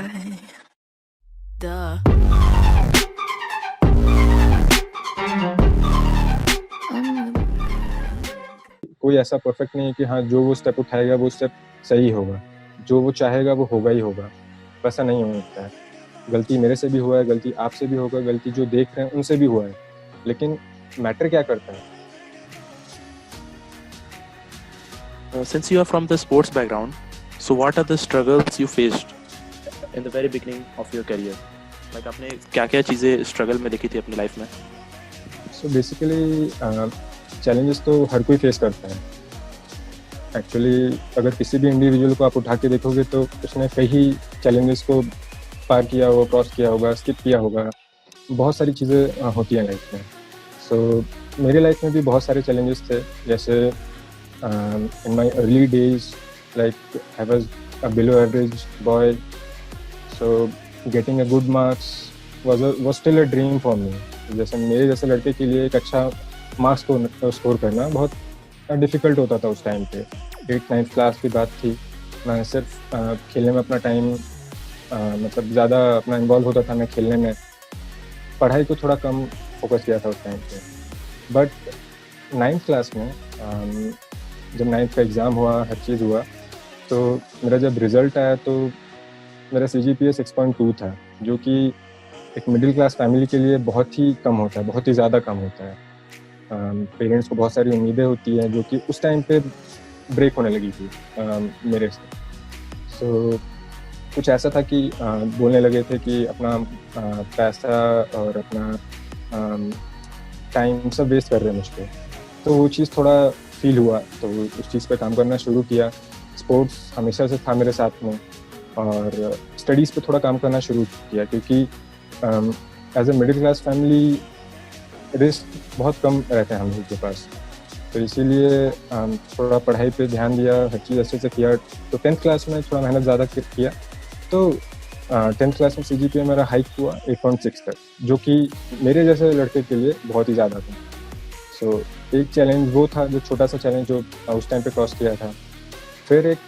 I, duh. कोई ऐसा perfect नहीं है कि हाँ जो वो स्टेप उठाएगा वो स्टेप सही होगा, जो वो चाहेगा वो होगा ही होगा, वैसा नहीं होता है। गलती मेरे से भी हुआ है, गलती आपसे भी होगा, गलती जो देख रहे हैं उनसे भी हुआ है, लेकिन मैटर क्या करता है? Since you are from the sports background, so what are the struggles you faced in the very beginning of your career? Like आपने क्या-क्या चीज़ें स्ट्रगल में देखी थी अपनी लाइफ में? सो बेसिकली चैलेंजेस तो हर कोई फेस करता है। एक्चुअली अगर किसी भी इंडिविजुअल को आप उठा के देखोगे तो उसने कई चैलेंजेस को पार किया होगा, क्रॉस किया होगा, स्किप किया होगा। बहुत सारी चीज़ें होती हैं लाइफ में। सो मेरी लाइफ में भी बहुत सारे चैलेंजेस थे, जैसे in my early days, like I was a below average boy, so getting a good marks was still a dream for me. जैसे मेरे जैसे लड़के के लिए एक अच्छा मार्क्स को स्कोर करना बहुत डिफ़िकल्ट होता था उस टाइम पे। 8th-9th क्लास की बात थी। मैं सिर्फ खेलने में अपना टाइम मतलब ज़्यादा अपना इन्वॉल्व होता था मैं खेलने में। पढ़ाई को थोड़ा कम फोकस किया था उस टाइम पे। बट 9th क्लास में जब 9th का एग्ज़ाम हुआ, हर चीज़ हुआ, तो मेरा जब रिज़ल्ट आया तो मेरा सीजीपीए 6.2 था, जो कि एक मिडिल क्लास फैमिली के लिए बहुत ही कम होता है, बहुत ही ज़्यादा कम होता है। पेरेंट्स को बहुत सारी उम्मीदें होती हैं जो कि उस टाइम पे ब्रेक होने लगी थी मेरे से। सो कुछ ऐसा था कि बोलने लगे थे कि अपना पैसा और अपना टाइम सब वेस्ट कर रहे हैं मुझ पे। तो वो चीज़ थोड़ा फ़ील हुआ, तो उस चीज़ पे काम करना शुरू किया। स्पोर्ट्स हमेशा से था मेरे साथ में और स्टडीज़ पे थोड़ा काम करना शुरू किया, क्योंकि as a middle class family risk बहुत कम रहते हैं हम लोग के पास। तो इसीलिए थोड़ा पढ़ाई पे ध्यान दिया, हर चीज़ अच्छे से किया। तो 10th क्लास में थोड़ा मेहनत ज़्यादा किया, तो 10th क्लास में सीजीपीए मेरा हाइक हुआ 8.6 तक, जो कि मेरे जैसे लड़के के लिए बहुत ही ज़्यादा था। सो एक चैलेंज वो था, जो छोटा सा चैलेंज जो उस टाइम पे क्रॉस किया था। फिर एक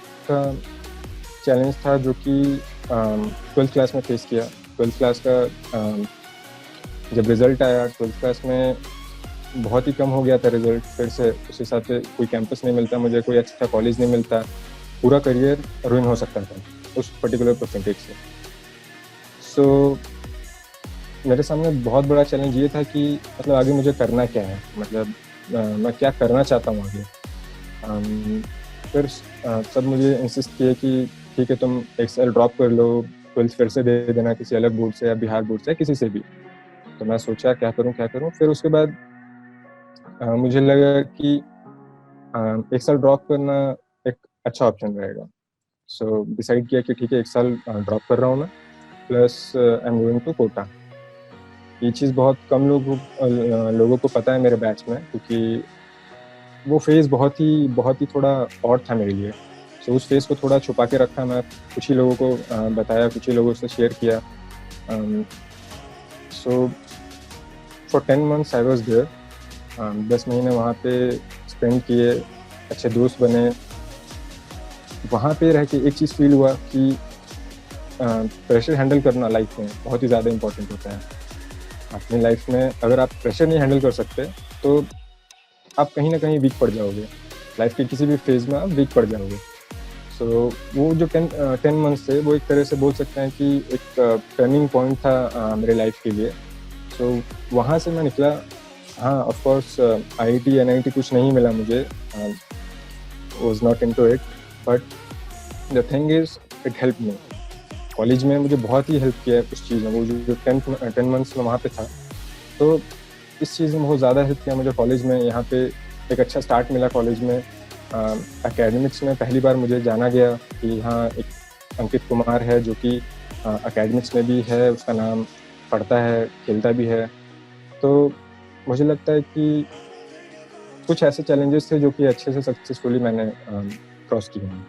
चैलेंज था जो कि 12th क्लास में फेस किया। 12th क्लास का जब रिज़ल्ट आया 12th क्लास में बहुत ही कम हो गया था रिज़ल्ट फिर से। उस हिसाब से कोई कैंपस नहीं मिलता मुझे, कोई अच्छा कॉलेज नहीं मिलता, पूरा करियर रुइन हो सकता था उस पर्टिकुलर परसेंटेज से। सो मेरे सामने बहुत बड़ा चैलेंज ये था कि मतलब आगे मुझे करना क्या है, मतलब मैं क्या करना चाहता हूँ आगे। फिर सब मुझे इंसिस्ट किए कि ठीक है तुम एक साल ड्रॉप कर लो, 12th फिर से दे देना किसी अलग बोर्ड से या बिहार बोर्ड से, किसी से भी। तो मैं सोचा क्या करूँ। फिर उसके बाद मुझे लगा कि एक साल ड्रॉप करना एक अच्छा ऑप्शन रहेगा। सो डिसाइड किया कि ठीक है 1 साल ड्रॉप कर रहा हूँ मैं, plus I am going to Kota. ये चीज़ बहुत कम लोगों को पता है मेरे बैच में, क्योंकि वो फ़ेज़ बहुत ही थोड़ा ऑड था मेरे लिए। सो उस फ़ेज़ को थोड़ा छुपा के रखा मैं, कुछ ही लोगों को बताया, कुछ ही लोगों से शेयर किया। So for 10 months I was there. 10 महीने वहाँ पे स्पेंड किए, अच्छे दोस्त बने। वहाँ पे रह के एक चीज़ फ़ील हुआ कि प्रेशर हैंडल करना लाइफ में बहुत ही ज़्यादा इम्पोर्टेंट होता है। अपनी लाइफ में अगर आप प्रेशर नहीं हैंडल कर सकते तो आप कहीं न कहीं वीक पड़ जाओगे। लाइफ के किसी भी फ़ेज़ में आप वीक पड़ जाओगे। सो वो जो 10 मंथ्स थे वो एक तरह से बोल सकते हैं कि एक टर्निंग पॉइंट था मेरे लाइफ के लिए। सो वहाँ से मैं निकला। हाँ, ऑफ़ कोर्स आईआईटी, एनआईटी कुछ नहीं मिला मुझे, was not into it, but the thing is it helped me. College में मुझे बहुत ही हेल्प किया है उस चीज़ में। वो जो 10 मंथ्स में वहाँ पे था, तो इस चीज़ में बहुत ज़्यादा हेल्प किया मुझे कॉलेज में। यहाँ पे एक अच्छा स्टार्ट मिला कॉलेज में। एकेडमिक्स में पहली बार मुझे जाना गया कि हाँ, एक अंकित कुमार है जो कि एकेडमिक्स में भी है, उसका नाम पढ़ता है, खेलता भी है। तो मुझे लगता है कि कुछ ऐसे चैलेंजेस थे जो कि अच्छे से सक्सेसफुली मैंने क्रॉस किए हैं।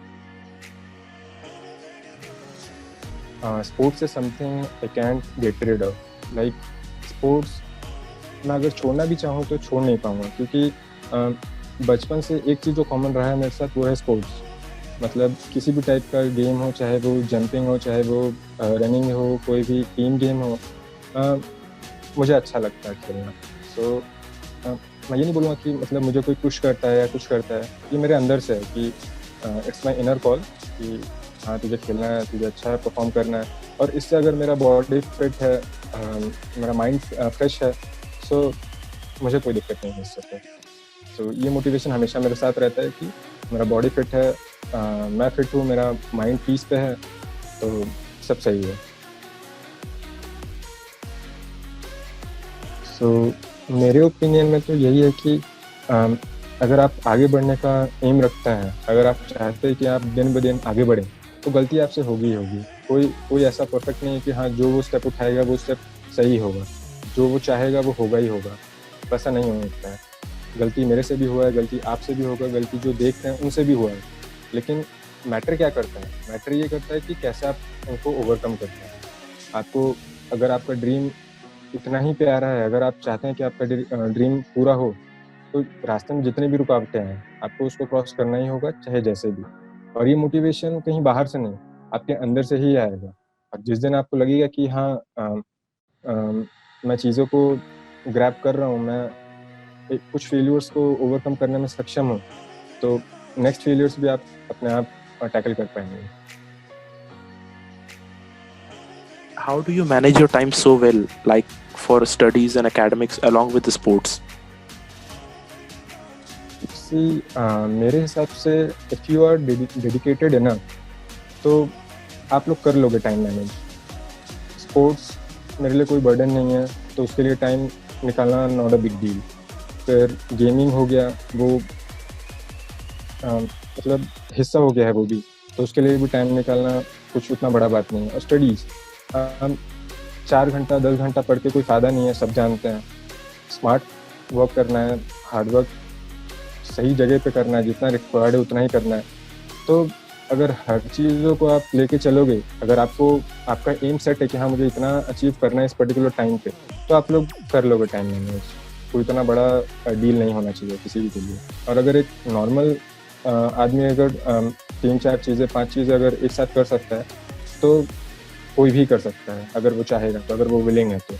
Sports is something I can't get rid of. Like sports मैं अगर छोड़ना भी चाहूँ तो छोड़ नहीं पाऊँगा, क्योंकि बचपन से एक चीज़ जो कॉमन रहा है मेरे साथ वो है स्पोर्ट्स। मतलब किसी भी टाइप का गेम हो, चाहे वो जंपिंग हो, चाहे वो रनिंग हो, कोई भी टीम गेम हो, अ, मुझे अच्छा लगता है खेलना। सो मैं ये नहीं बोलूँगा कि मतलब मुझे कोई पुश करता है या कुछ करता है, ये मेरे अंदर से है कि इट्स माई इनर कॉल कि हाँ, तुझे खेलना है, तुझे अच्छा परफॉर्म करना है। और इससे अगर मेरा बॉडी फिट है, मेरा माइंड फ्रेश है, सो मुझे कोई दिक्कत नहीं है इससे फिर। सो ये मोटिवेशन हमेशा मेरे साथ रहता है कि मेरा बॉडी फिट है, मैं फिट हूँ, मेरा माइंड पीस पे है, तो सब सही है। सो मेरे ओपिनियन में तो यही है कि अम, अगर आप आगे बढ़ने का एम रखते हैं, अगर आप चाहते हैं कि आप दिन ब दिन आगे बढ़ें, तो गलती आपसे होगी ही होगी। कोई कोई ऐसा परफेक्ट नहीं है कि हाँ, जो वो स्टेप उठाएगा वो स्टेप सही होगा। जो वो चाहेगा वो होगा ही होगा, वैसा नहीं हो सकता है। गलती मेरे से भी हुआ है, गलती आपसे भी होगा, गलती जो देख रहे हैं उनसे भी हुआ है। लेकिन मैटर क्या करता है? मैटर ये करता है कि कैसे आप उनको ओवरकम करते हैं। आपको अगर आपका ड्रीम इतना ही प्यारा है, अगर आप चाहते हैं कि आपका ड्रीम पूरा हो, तो रास्ते में जितनी भी रुकावटें हैं, आपको उसको क्रॉस करना ही होगा, चाहे जैसे भी। और ये मोटिवेशन कहीं बाहर से नहीं, आपके अंदर से ही आएगा। और जिस दिन आपको लगेगा कि हाँ, मैं चीज़ों को ग्रैब कर रहा हूँ, मैं कुछ फेल्योर्स को ओवरकम करने में सक्षम हूँ, तो नेक्स्ट फेल्योर्स भी आप अपने आप टैकल कर पाएँगे। How do you manage your time so well, like for studies and academics along with the sports? सी मेरे हिसाब से if you are dedicated enough, तो आप लोग कर लोगे टाइम मैनेज। स्पोर्ट्स मेरे लिए कोई बर्डन नहीं है, तो उसके लिए टाइम निकालना नॉट अ बिग डील। फिर गेमिंग हो गया, वो मतलब हिस्सा हो गया है वो भी, तो उसके लिए भी टाइम निकालना कुछ उतना बड़ा बात नहीं है। और स्टडीज़, हम 4 घंटा 10 घंटा पढ़ के कोई फ़ायदा नहीं है, सब जानते हैं। स्मार्ट वर्क करना है, हार्ड वर्क सही जगह पे करना है, जितना रिक्वायर्ड है उतना ही करना है। तो अगर हर चीज़ों को आप लेके चलोगे, अगर आपको आपका एम सेट है कि हाँ, मुझे इतना अचीव करना है इस पर्टिकुलर टाइम पे, तो आप लोग कर लोगे टाइम मैनेज। कोई इतना बड़ा डील नहीं होना चाहिए किसी भी के लिए। और अगर एक नॉर्मल आदमी अगर 3-4 चीज़ें 5 चीज़ें अगर एक साथ कर सकता है, तो कोई भी कर सकता है, अगर वो चाहेगा तो, अगर वो विलिंग है तो।